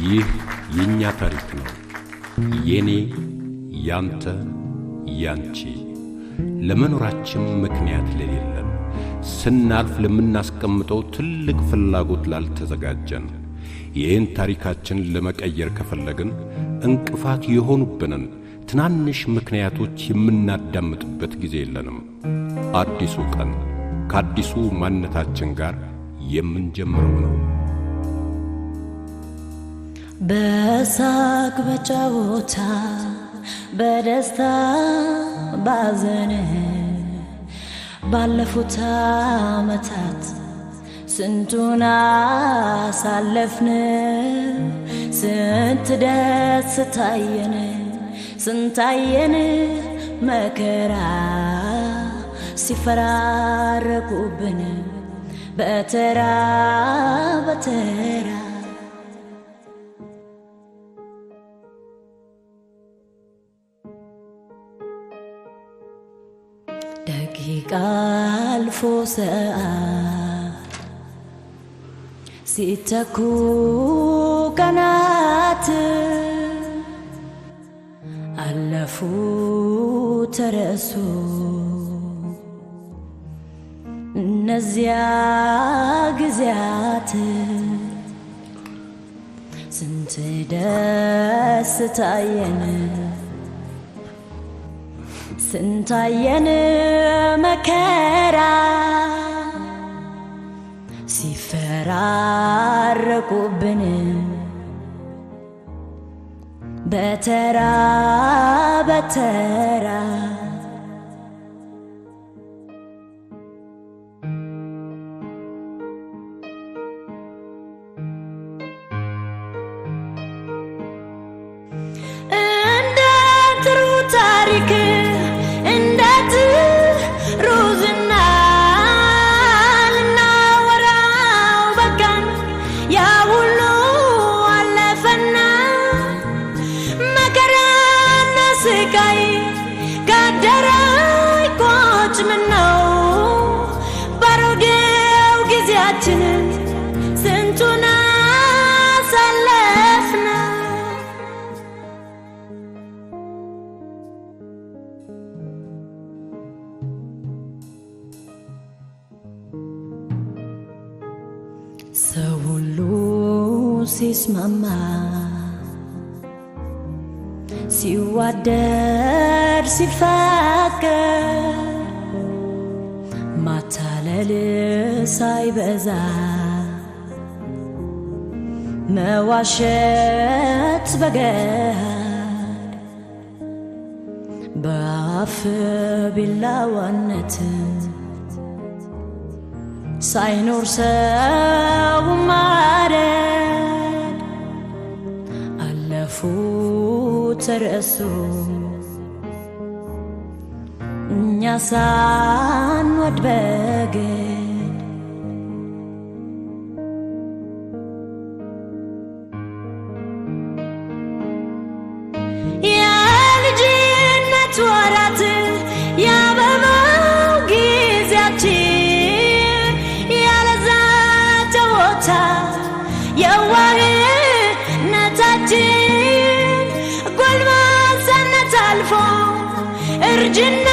ይህ የኛ ታሪክ ነው። የኔ ያንተ ያንቺ ለመኖራችን ምክንያት ለሌለን ስናልፍ ለምናስቀምጠው ትልቅ ፍላጎት ላልተዘጋጀን ይህን ታሪካችን ለመቀየር ከፈለግን እንቅፋት የሆኑብንን ትናንሽ ምክንያቶች የምናዳምጥበት ጊዜ የለንም። አዲሱ ቀን ከአዲሱ ማንነታችን ጋር የምንጀምረው ነው። በሳቅ በጨዋታ በደስታ ባዘን ባለፉት ዓመታት ስንቱን አሳለፍን። ስንት ደስ ታየን ስንታየን መከራ ሲፈራረቁብን በተራ በተራ ደቂቃ አልፎ ሰዓት ሲተኩ ቀናት አለፉ ተረሱ እነዚያ ጊዜያት ስንት ደስ ታየን ስንታየን መከራ ሲፈራረቁብን በተራ በተራ እንደ ጥሩ ታሪክ ስንቱን አሳለፍን። ሰው ሁሉ ሲስማማ ሲዋደድ ሲፋቀር ማታለል ሳይበዛ መዋሸት በገሃድ በአፍ ቢላዋነት ሳይኖር ሰው ማረድ አለፉ ተረሱ እኛ ሳንወድ በግድ የልጅነት ወራት የአበባው ጊዜያችን ያለዛ ጨዋታ የዋህነታችን ጎልማሳነት አልፎ እርጅና